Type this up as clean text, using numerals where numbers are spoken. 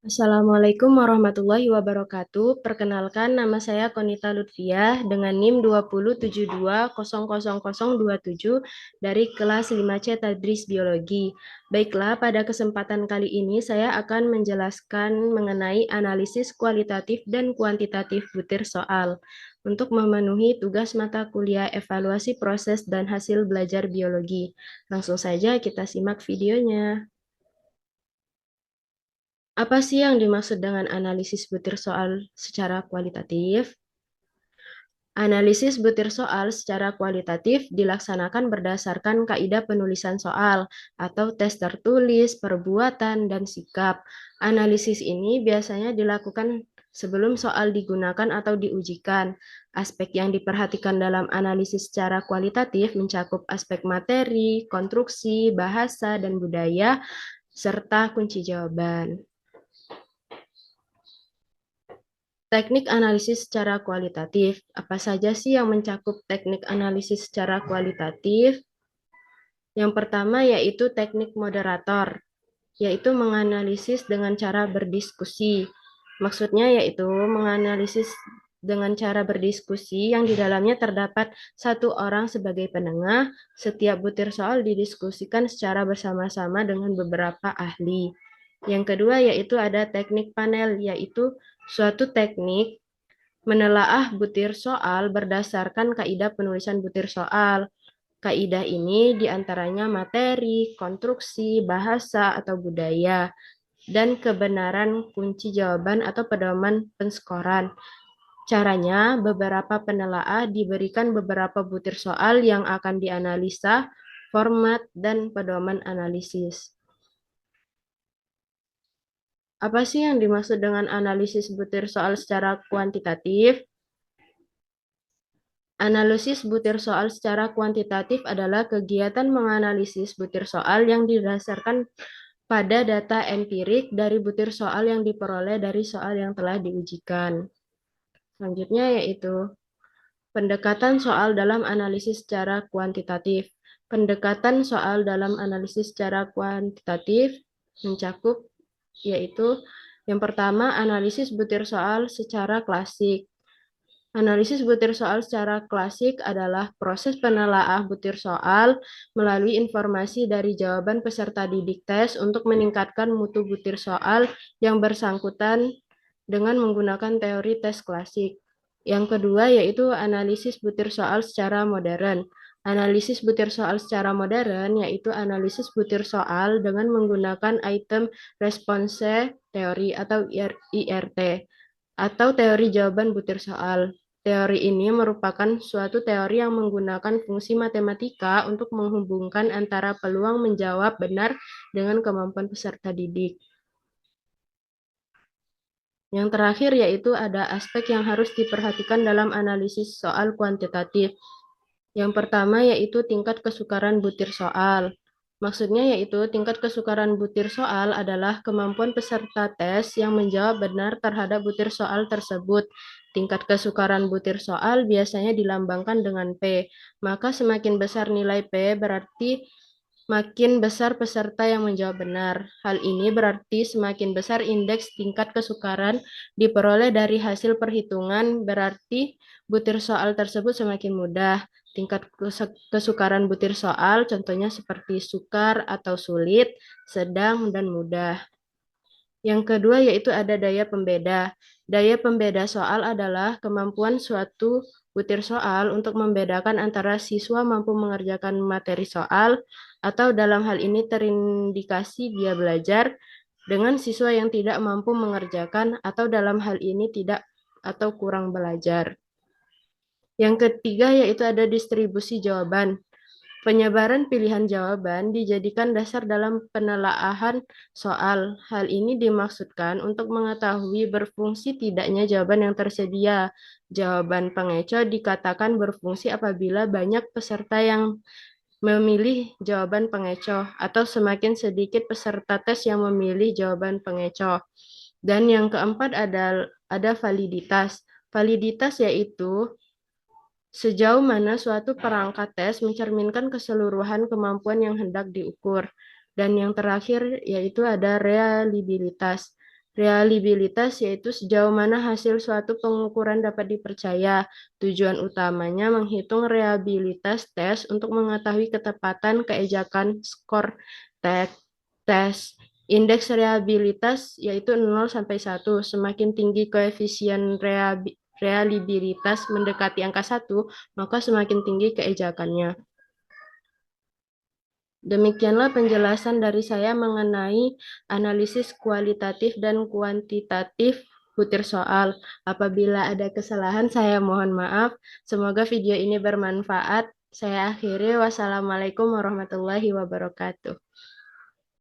Assalamualaikum warahmatullahi wabarakatuh. Perkenalkan, nama saya Konita Lutfiah dengan NIM 207200027 dari kelas 5C Tadris Biologi. Baiklah, pada kesempatan kali ini saya akan menjelaskan mengenai analisis kualitatif dan kuantitatif butir soal untuk memenuhi tugas mata kuliah evaluasi proses dan hasil belajar biologi. Langsung saja kita simak videonya. Apa sih yang dimaksud dengan analisis butir soal secara kualitatif? Analisis butir soal secara kualitatif dilaksanakan berdasarkan kaidah penulisan soal atau tes tertulis, perbuatan, dan sikap. Analisis ini biasanya dilakukan sebelum soal digunakan atau diujikan. Aspek yang diperhatikan dalam analisis secara kualitatif mencakup aspek materi, konstruksi, bahasa, dan budaya, serta kunci jawaban. Teknik analisis secara kualitatif. Apa saja sih yang mencakup teknik analisis secara kualitatif? Yang pertama yaitu teknik moderator, yaitu menganalisis dengan cara berdiskusi. Maksudnya yaitu menganalisis dengan cara berdiskusi yang di dalamnya terdapat satu orang sebagai penengah. Setiap butir soal didiskusikan secara bersama-sama dengan beberapa ahli. Yang kedua yaitu ada teknik panel, yaitu suatu teknik menelaah butir soal berdasarkan kaidah penulisan butir soal. Kaidah ini diantaranya materi, konstruksi, bahasa, atau budaya, dan kebenaran kunci jawaban atau pedoman penskoran. Caranya, beberapa penelaah diberikan beberapa butir soal yang akan dianalisa, format, dan pedoman analisis. Apa sih yang dimaksud dengan analisis butir soal secara kuantitatif? Analisis butir soal secara kuantitatif adalah kegiatan menganalisis butir soal yang didasarkan pada data empirik dari butir soal yang diperoleh dari soal yang telah diujikan. Selanjutnya yaitu pendekatan soal dalam analisis secara kuantitatif. Pendekatan soal dalam analisis secara kuantitatif mencakup yaitu yang pertama analisis butir soal secara klasik. Analisis butir soal secara klasik adalah proses penelaah butir soal melalui informasi dari jawaban peserta didik tes untuk meningkatkan mutu butir soal yang bersangkutan dengan menggunakan teori tes klasik. Yang kedua yaitu analisis butir soal secara modern. Analisis butir soal secara modern yaitu analisis butir soal dengan menggunakan item response teori atau IRT atau teori jawaban butir soal. Teori ini merupakan suatu teori yang menggunakan fungsi matematika untuk menghubungkan antara peluang menjawab benar dengan kemampuan peserta didik. Yang terakhir yaitu ada aspek yang harus diperhatikan dalam analisis soal kuantitatif. Yang pertama yaitu tingkat kesukaran butir soal. Maksudnya yaitu tingkat kesukaran butir soal adalah kemampuan peserta tes yang menjawab benar terhadap butir soal tersebut. Tingkat kesukaran butir soal biasanya dilambangkan dengan P. Maka semakin besar nilai P berarti makin besar peserta yang menjawab benar. Hal ini berarti semakin besar indeks tingkat kesukaran diperoleh dari hasil perhitungan, berarti butir soal tersebut semakin mudah. Tingkat kesukaran butir soal contohnya seperti sukar atau sulit, sedang, dan mudah. Yang kedua yaitu ada daya pembeda. Daya pembeda soal adalah kemampuan suatu butir soal untuk membedakan antara siswa mampu mengerjakan materi soal atau dalam hal ini terindikasi dia belajar dengan siswa yang tidak mampu mengerjakan atau dalam hal ini tidak atau kurang belajar. Yang ketiga yaitu ada distribusi jawaban. Penyebaran pilihan jawaban dijadikan dasar dalam penelaahan soal. Hal ini dimaksudkan untuk mengetahui berfungsi tidaknya jawaban yang tersedia. Jawaban pengecoh dikatakan berfungsi apabila banyak peserta yang memilih jawaban pengecoh atau semakin sedikit peserta tes yang memilih jawaban pengecoh. Dan yang keempat ada validitas. Validitas yaitu sejauh mana suatu perangkat tes mencerminkan keseluruhan kemampuan yang hendak diukur. Dan yang terakhir yaitu ada reliabilitas. Reliabilitas yaitu sejauh mana hasil suatu pengukuran dapat dipercaya. Tujuan utamanya menghitung reliabilitas tes untuk mengetahui ketepatan keejakan skor tes. Indeks reliabilitas yaitu 0 sampai 1. Semakin tinggi koefisien reliabilitas mendekati angka 1, maka semakin tinggi keejakannya. Demikianlah penjelasan dari saya mengenai analisis kualitatif dan kuantitatif butir soal. Apabila ada kesalahan, saya mohon maaf. Semoga video ini bermanfaat. Saya akhiri. Wassalamualaikum warahmatullahi wabarakatuh.